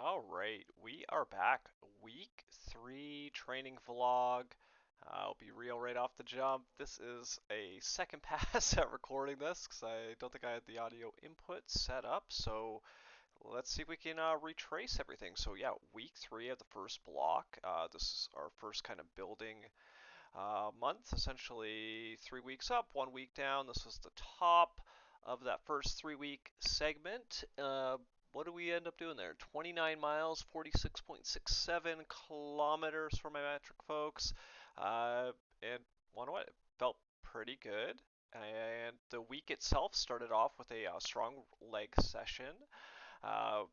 All right, we are back. Week 3 training vlog. I'll be real right off the jump. This is a second pass at recording this because I don't think I had the audio input set up. So let's see if we can retrace everything. So yeah, week 3 of the first block. This is our first kind of building month, essentially 3 weeks up, 1 week down. This was the top of that first 3 week segment. What do we end up doing there? 29 miles, 46.67 kilometers for my metric folks. And one what? It felt pretty good. And the week itself started off with a strong leg session. Uh,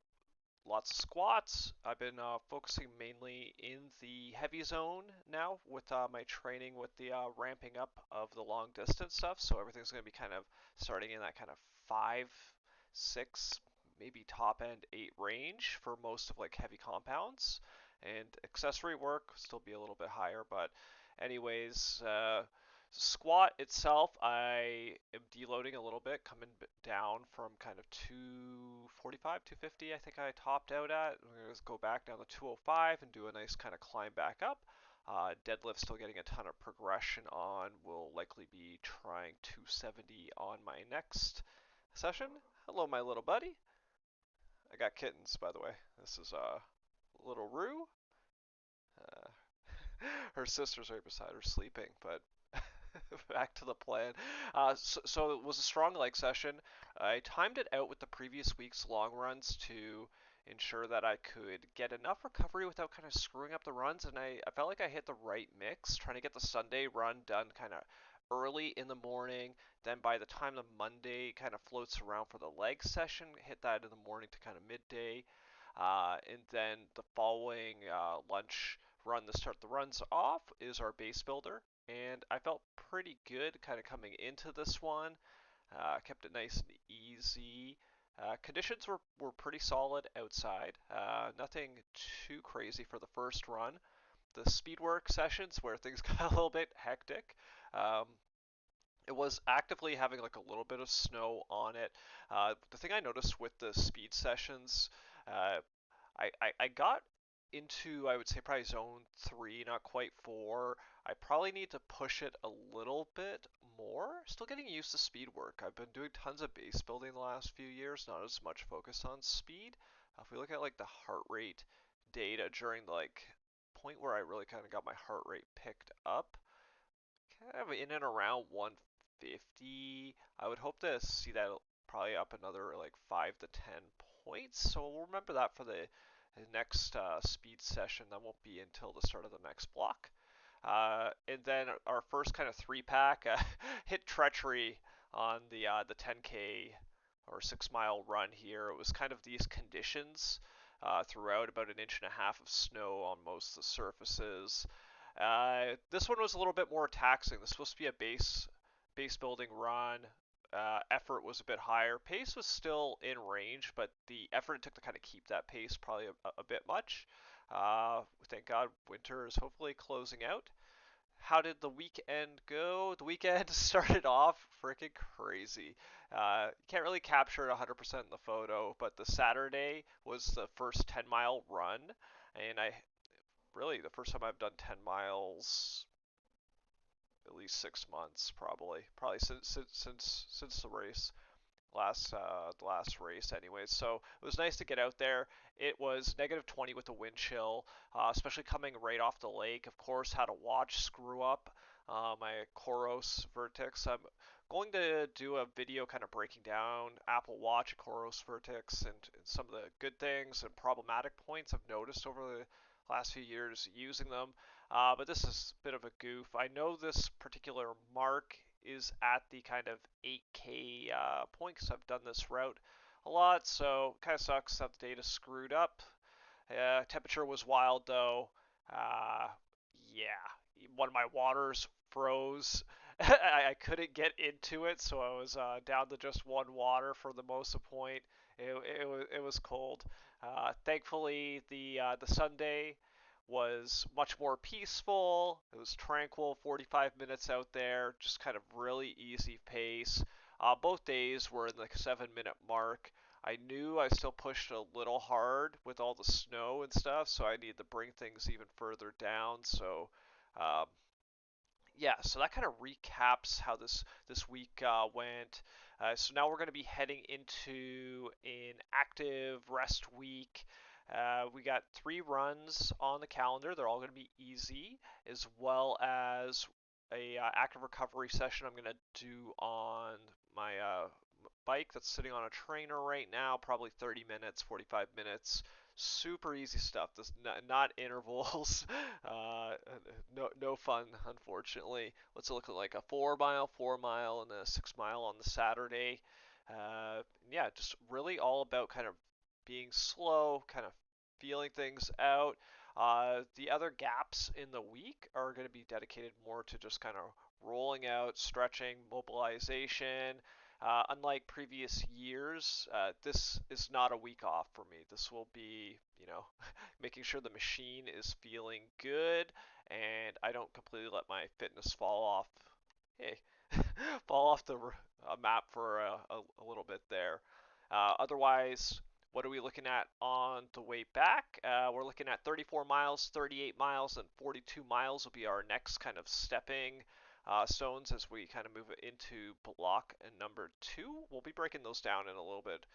Lots of squats. I've been focusing mainly in the heavy zone now with my training with the ramping up of the long distance stuff. So everything's going to be kind of starting in that kind of 5, 6, maybe top end 8 range for most of like heavy compounds. And accessory work will still be a little bit higher, but anyways, squat itself, I am deloading a little bit, coming down from kind of 245, 250, I think I topped out at. I'm going to go back down to 205 and do a nice kind of climb back up. Deadlift still getting a ton of progression on. Will likely be trying 270 on my next session. Hello, my little buddy. I got kittens, by the way. This is little Rue. Uh, her sister's right beside her sleeping, but back to the plan. So it was a strong leg session. I timed it out with the previous week's long runs to ensure that I could get enough recovery without kind of screwing up the runs, and I felt like I hit the right mix, trying to get the Sunday run done kind of early in the morning. Then by the time the Monday kind of floats around for the leg session, hit that in the morning to kind of midday. And then the following lunch run to start the runs off is our base builder. And I felt pretty good kind of coming into this one. Kept it nice and easy. Conditions were pretty solid outside. Nothing too crazy for the first run. The speed work sessions where things got a little bit hectic. Um, it was actively having like a little bit of snow on it. The thing I noticed with the speed sessions, uh, I got into, I would say, probably zone 3, not quite 4. I probably need to push it a little bit more. Still getting used to speed work. I've been doing tons of base building the last few years, not as much focus on speed. If we look at like the heart rate data during like point where I really kind of got my heart rate picked up, kind of in and around 150. I would hope to see that probably up another like 5 to 10 points. So we'll remember that for the next speed session. That won't be until the start of the next block. And then our first kind of 3 pack hit treachery on the 10K or 6 mile run here. It was kind of these conditions throughout, about an inch and a half of snow on most of the surfaces. This one was a little bit more taxing. This was supposed to be a base building run. Effort was a bit higher. Pace was still in range, but the effort it took to kind of keep that pace probably a bit much. Thank God winter is hopefully closing out. How did the weekend go? The weekend started off freaking crazy. You can't really capture it 100% in the photo, but the Saturday was the first 10-mile run, and I really the first time I've done 10 miles at least 6 months, probably since the race the last race anyways. So it was nice to get out there. It was -20 with the wind chill, especially coming right off the lake. Of course, had to watch screw up my Coros Vertex. I'm going to do a video kind of breaking down Apple Watch, Coros Vertex, and some of the good things and problematic points I've noticed over the last few years using them. But this is a bit of a goof. I know this particular mark is at the kind of 8K point because I've done this route a lot, so kind of sucks that the data screwed up. Temperature was wild though. Uh, yeah, one of my waters froze. I couldn't get into it, so I was down to just one water for the most of the point. It was cold. Thankfully, the Sunday was much more peaceful. It was tranquil, 45 minutes out there, just kind of really easy pace. Both days were in the 7 minute mark. I knew I still pushed a little hard with all the snow and stuff, so I needed to bring things even further down. So, um, yeah, so that kind of recaps how this week went. So now we're going to be heading into an active rest week. We got 3 runs on the calendar. They're all going to be easy, as well as a active recovery session I'm going to do on my bike that's sitting on a trainer right now. Probably 30 minutes, 45 minutes. Super easy stuff. This not intervals. Uh, no fun, unfortunately. What's it look like? A 4 mile, 4 mile, and a 6 mile on the Saturday. Yeah, just really all about kind of being slow, kind of feeling things out. The other gaps in the week are going to be dedicated more to just kind of rolling out, stretching, mobilization. Unlike previous years, this is not a week off for me. This will be, making sure the machine is feeling good and I don't completely let my fitness fall off. Hey, fall off the map for a little bit there. Otherwise, what are we looking at on the way back? We're looking at 34 miles, 38 miles, and 42 miles will be our next kind of stepping stones as we kind of move into block number 2. We'll be breaking those down in a little bit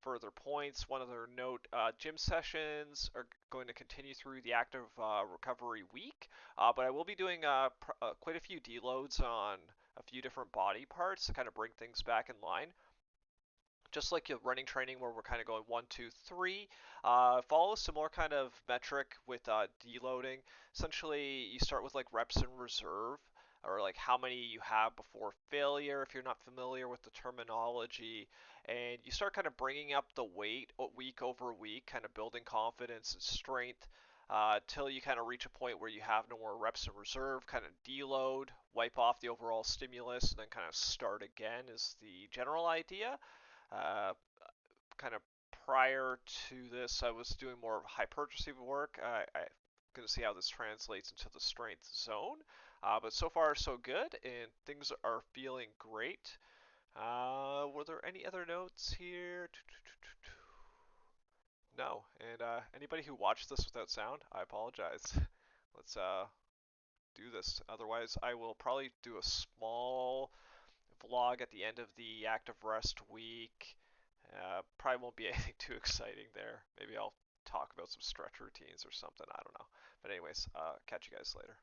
further points. One other note, gym sessions are going to continue through the active recovery week, but I will be doing quite a few deloads on a few different body parts to kind of bring things back in line. Just like your running training where we're kind of going 1, 2, 3, follow a similar kind of metric with deloading. Essentially, you start with like reps in reserve, or like how many you have before failure if you're not familiar with the terminology, and you start kind of bringing up the weight week over week, kind of building confidence and strength. Till you kind of reach a point where you have no more reps in reserve, kind of deload, wipe off the overall stimulus, and then kind of start again is the general idea. Uh, Kind of prior to this, I was doing more hypertrophy work. I'm going to see how this translates into the strength zone. But so far, so good, and things are feeling great. Were there any other notes here? No. And anybody who watched this without sound, I apologize. Let's do this. Otherwise, I will probably do a small vlog at the end of the active rest week. Probably won't be anything too exciting there. Maybe I'll talk about some stretch routines or something. I don't know. But anyways, catch you guys later.